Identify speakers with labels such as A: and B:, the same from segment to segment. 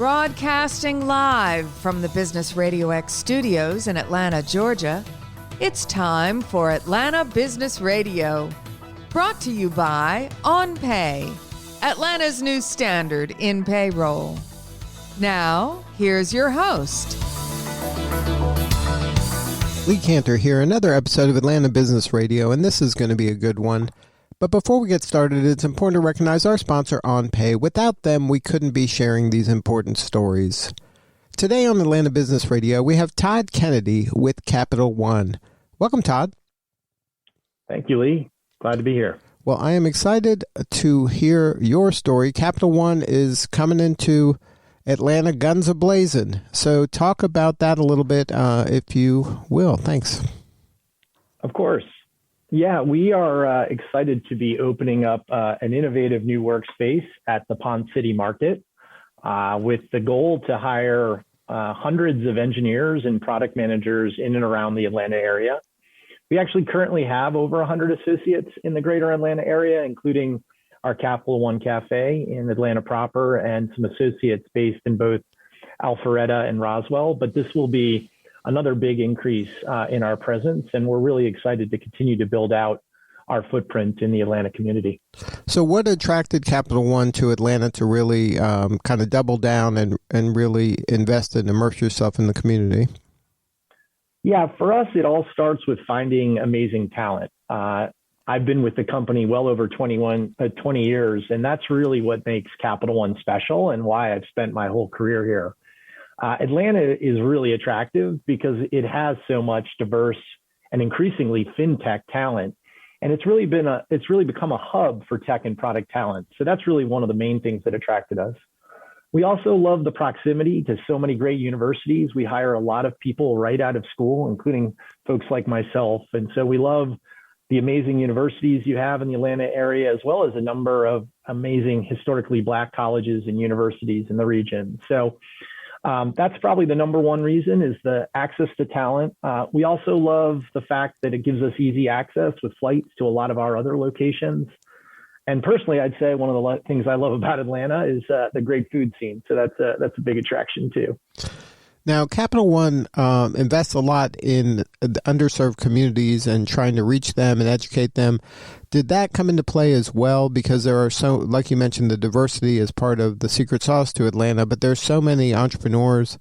A: Broadcasting live from the Business RadioX studios in Atlanta, Georgia, it's time for Atlanta Business Radio. Brought to you by OnPay, Atlanta's new standard in payroll. Now, here's your host.
B: Lee Cantor here, another episode of Atlanta Business Radio, and this is going to be a good one. But before we get started, it's important to recognize our sponsor, OnPay. Without them, we couldn't be sharing these important stories. Today on Atlanta Business Radio, we have Todd Kennedy with Capital One. Welcome, Todd.
C: Thank you, Lee. Glad to be here.
B: Well, I am excited to hear your story. Capital One is coming into Atlanta guns a-blazing. So talk about that a little bit, if you will. Thanks.
C: Of course. Yeah, we are excited to be opening up an innovative new workspace at the Pond City Market with the goal to hire hundreds of engineers and product managers in and around the Atlanta area. We actually currently have over 100 associates in the greater Atlanta area, including our Capital One Cafe in Atlanta proper and some associates based in both Alpharetta and Roswell. But this will be another big increase in our presence, and we're really excited to continue to build out our footprint in the Atlanta community.
B: So what attracted Capital One to Atlanta to really kind of double down and really invest and immerse yourself in the community?
C: Yeah, for us, it all starts with finding amazing talent. I've been with the company well over 20 years, and that's really what makes Capital One special and why I've spent my whole career here. Atlanta is really attractive because it has so much diverse and increasingly fintech talent, and it's really become a hub for tech and product talent. So that's really one of the main things that attracted us. We also love the proximity to so many great universities. We hire a lot of people right out of school, including folks like myself, and so we love the amazing universities you have in the Atlanta area, as well as a number of amazing historically Black colleges and universities in the region. So that's probably the number one reason, is the access to talent. We also love the fact that it gives us easy access with flights to a lot of our other locations. And personally, I'd say one of the things I love about Atlanta is the great food scene. So that's a big attraction too.
B: Now, Capital One invests a lot in the underserved communities and trying to reach them and educate them. Did that come into play as well? Because there are so, like you mentioned, the diversity is part of the secret sauce to Atlanta, but there's so many entrepreneurs,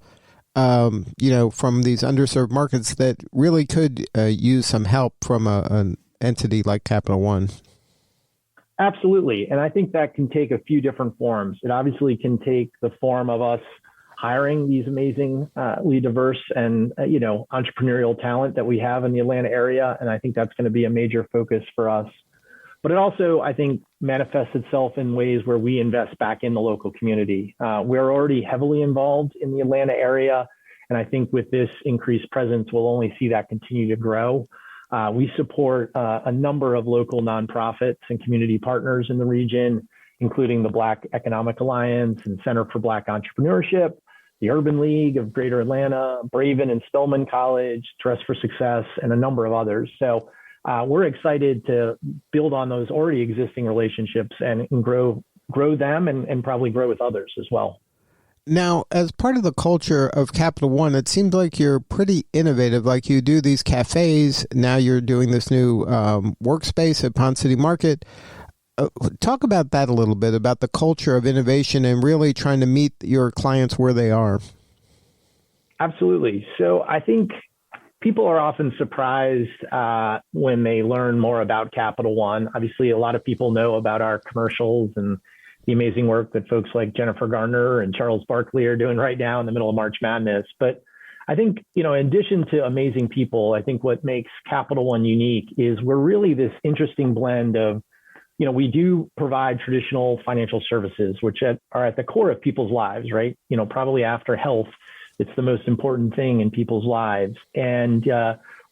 B: from these underserved markets that really could use some help from an entity like Capital One.
C: Absolutely. And I think that can take a few different forms. It obviously can take the form of us hiring these amazingly diverse and, entrepreneurial talent that we have in the Atlanta area. And I think that's going to be a major focus for us. But it also, I think, manifests itself in ways where we invest back in the local community. We're already heavily involved in the Atlanta area. And I think with this increased presence, we'll only see that continue to grow. We support a number of local nonprofits and community partners in the region, including the Black Economic Alliance and Center for Black Entrepreneurship, the Urban League of Greater Atlanta, Braven and Spelman College, Dress for Success, and a number of others. So we're excited to build on those already existing relationships and grow them and probably grow with others as well.
B: Now, as part of the culture of Capital One, it seems like you're pretty innovative. Like you do these cafes, now you're doing this new workspace at Pond City Market. Talk about that a little bit, about the culture of innovation and really trying to meet your clients where they are.
C: Absolutely. So I think people are often surprised when they learn more about Capital One. Obviously, a lot of people know about our commercials and the amazing work that folks like Jennifer Garner and Charles Barkley are doing right now in the middle of March Madness. But I think, in addition to amazing people, I think what makes Capital One unique is we're really this interesting blend of, we do provide traditional financial services, which are at the core of people's lives, right? Probably after health, it's the most important thing in people's lives. And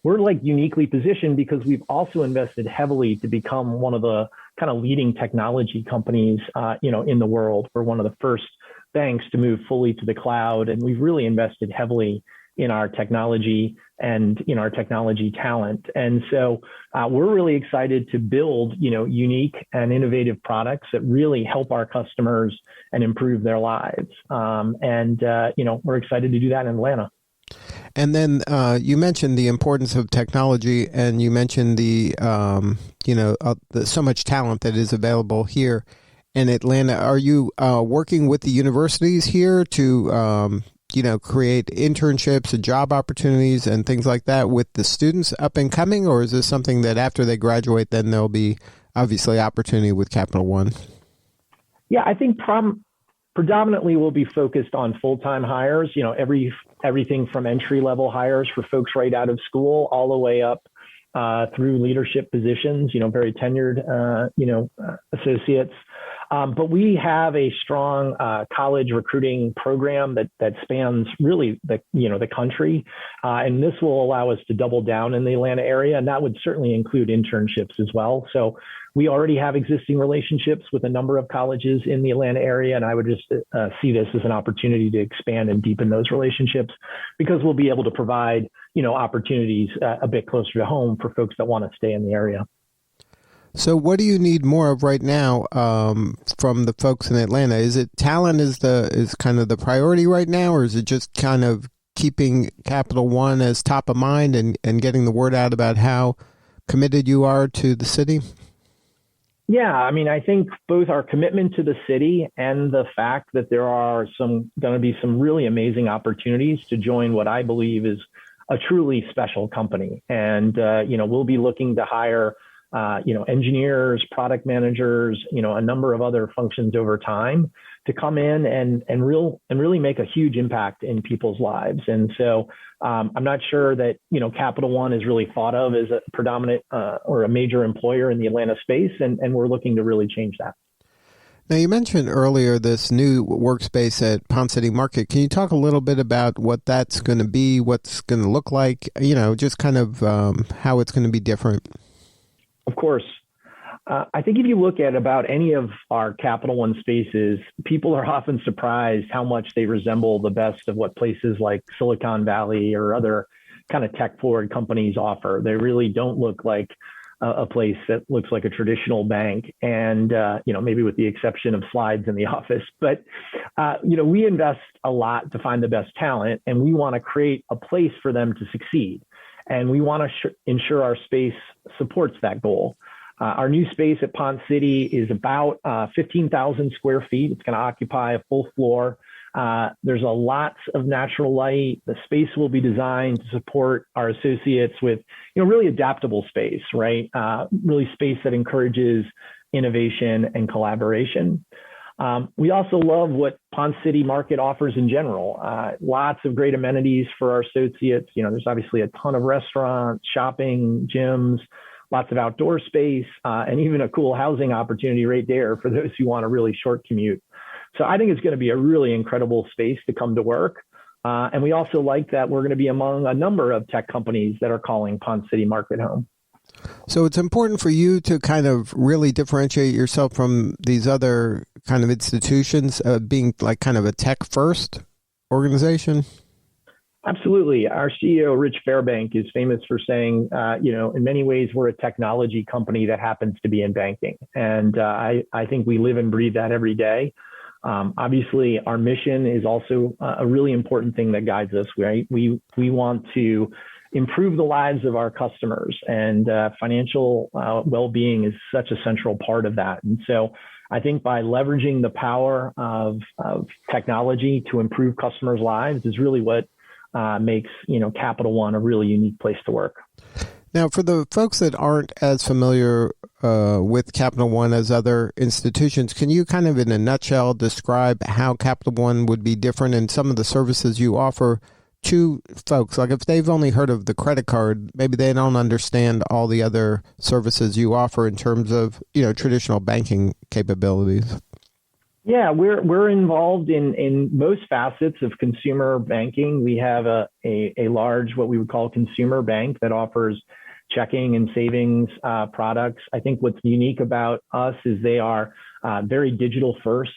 C: we're like uniquely positioned because we've also invested heavily to become one of the kind of leading technology companies, in the world. We're one of the first banks to move fully to the cloud, and we've really invested heavily in our technology and in our technology talent. And so we're really excited to build, unique and innovative products that really help our customers and improve their lives. We're excited to do that in Atlanta.
B: And then you mentioned the importance of technology, and you mentioned the so much talent that is available here in Atlanta. Are you working with the universities here to create internships and job opportunities and things like that with the students up and coming, or is this something that after they graduate, then there'll be obviously opportunity with Capital One?
C: Yeah, I think predominantly we'll be focused on full-time hires, everything from entry-level hires for folks right out of school all the way up through leadership positions, very tenured, associates. But we have a strong college recruiting program that spans really the country, and this will allow us to double down in the Atlanta area, and that would certainly include internships as well. So we already have existing relationships with a number of colleges in the Atlanta area, and I would just see this as an opportunity to expand and deepen those relationships, because we'll be able to provide opportunities a bit closer to home for folks that want to stay in the area.
B: So what do you need more of right now from the folks in Atlanta? Is it talent is kind of the priority right now, or is it just kind of keeping Capital One as top of mind and getting the word out about how committed you are to the city?
C: Yeah, I think both our commitment to the city and the fact that there are going to be some really amazing opportunities to join what I believe is a truly special company. And, we'll be looking to hire engineers, product managers, a number of other functions over time to come in and really make a huge impact in people's lives. And so I'm not sure that, Capital One is really thought of as a predominant or a major employer in the Atlanta space. And we're looking to really change that.
B: Now, you mentioned earlier this new workspace at Ponce City Market. Can you talk a little bit about what that's going to be, what's going to look like, just kind of how it's going to be different?
C: Of course. I think if you look at about any of our Capital One spaces, people are often surprised how much they resemble the best of what places like Silicon Valley or other kind of tech-forward companies offer. They really don't look like a place that looks like a traditional bank, and maybe with the exception of slides in the office. But we invest a lot to find the best talent, and we want to create a place for them to succeed. And we want to ensure our space supports that goal. Our new space at Ponce City is about 15,000 square feet. It's going to occupy a full floor. There's a lot of natural light. The space will be designed to support our associates with, really adaptable space, right? Really space that encourages innovation and collaboration. We also love what Ponce City Market offers in general. Lots of great amenities for our associates. There's obviously a ton of restaurants, shopping, gyms, lots of outdoor space, and even a cool housing opportunity right there for those who want a really short commute. So I think it's going to be a really incredible space to come to work. And we also like that we're going to be among a number of tech companies that are calling Ponce City Market home.
B: So it's important for you to kind of really differentiate yourself from these other kind of institutions, being like kind of a tech-first organization?
C: Absolutely. Our CEO, Rich Fairbank, is famous for saying, in many ways, we're a technology company that happens to be in banking. And I think we live and breathe that every day. Obviously, our mission is also a really important thing that guides us, right? We want to improve the lives of our customers, and financial well-being is such a central part of that. And so I think by leveraging the power of technology to improve customers' lives is really what makes, Capital One a really unique place to work.
B: Now, for the folks that aren't as familiar with Capital One as other institutions, can you kind of in a nutshell describe how Capital One would be different in some of the services you offer to folks? Like if they've only heard of the credit card, maybe they don't understand all the other services you offer in terms of, traditional banking capabilities.
C: Yeah, we're involved in most facets of consumer banking. We have a large, what we would call consumer bank that offers checking and savings products. I think what's unique about us is they are very digital first,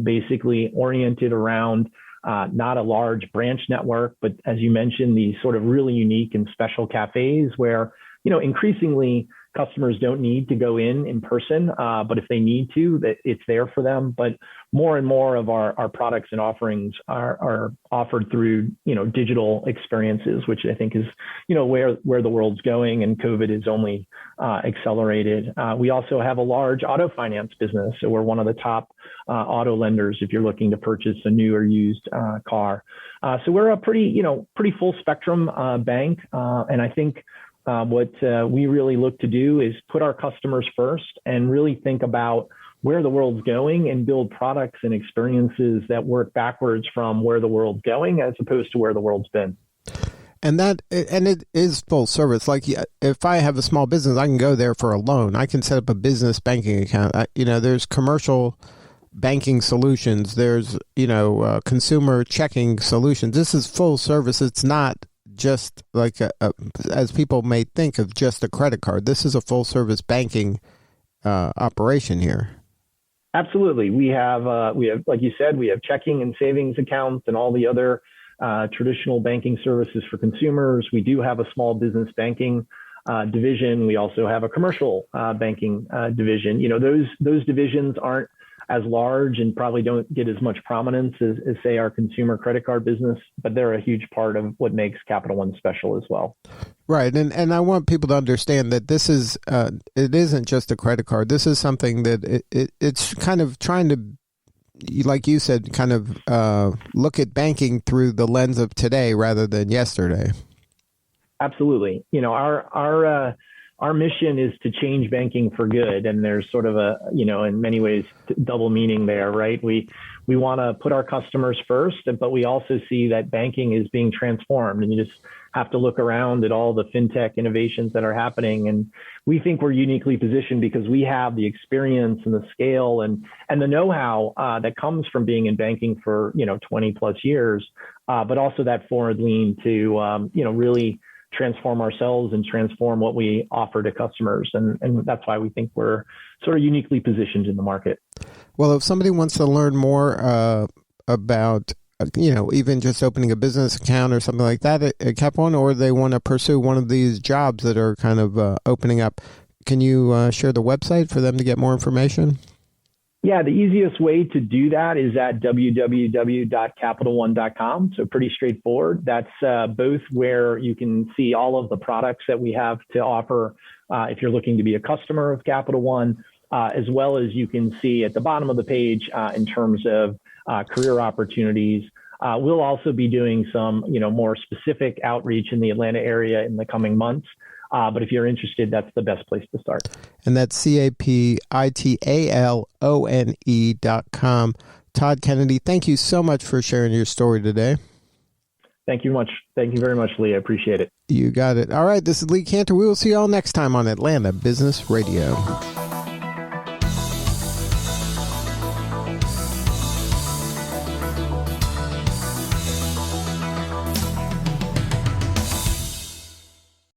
C: basically oriented around not a large branch network, but as you mentioned, these sort of really unique and special cafes where, increasingly customers don't need to go in person, but if they need to, that it's there for them. But more and more of our products and offerings are offered through, digital experiences, which I think is, where the world's going, and COVID has only accelerated. We also have a large auto finance business. So we're one of the top auto lenders if you're looking to purchase a new or used car. So we're a pretty full spectrum bank. And I think what we really look to do is put our customers first and really think about where the world's going and build products and experiences that work backwards from where the world's going as opposed to where the world's been.
B: And it is full service. Like if I have a small business, I can go there for a loan. I can set up a business banking account. There's commercial banking solutions. There's, consumer checking solutions. This is full service. It's not just like as people may think of just a credit card. This is a full service banking operation here.
C: Absolutely. We have, like you said, we have checking and savings accounts and all the other traditional banking services for consumers. We do have a small business banking division. We also have a commercial banking division. Those divisions aren't as large and probably don't get as much prominence as say our consumer credit card business, but they're a huge part of what makes Capital One special as well.
B: Right. And I want people to understand that this is, it isn't just a credit card. This is something that it's kind of trying to, like you said, kind of look at banking through the lens of today rather than yesterday. Absolutely.
C: Our mission is to change banking for good. And there's sort of a, in many ways, double meaning there, right? We want to put our customers first, but we also see that banking is being transformed. And you just have to look around at all the fintech innovations that are happening. And we think we're uniquely positioned because we have the experience and the scale and the know-how that comes from being in banking for, 20 plus years, but also that forward lean to, really transform ourselves and transform what we offer to customers. And that's why we think we're sort of uniquely positioned in the market.
B: Well, if somebody wants to learn more about, even just opening a business account or something like that at Cap One, or they want to pursue one of these jobs that are kind of opening up, can you share the website for them to get more information?
C: Yeah, the easiest way to do that is at www.capitalone.com. So pretty straightforward. That's both where you can see all of the products that we have to offer if you're looking to be a customer of Capital One, as well as you can see at the bottom of the page in terms of career opportunities. We'll also be doing some, more specific outreach in the Atlanta area in the coming months. But if you're interested, that's the best place to start.
B: And that's CAPITALONE.com. Todd Kennedy, thank you so much for sharing your story today.
C: Thank you much. Thank you very much, Lee. I appreciate it.
B: You got it. All right. This is Lee Cantor. We will see you all next time on Atlanta Business Radio.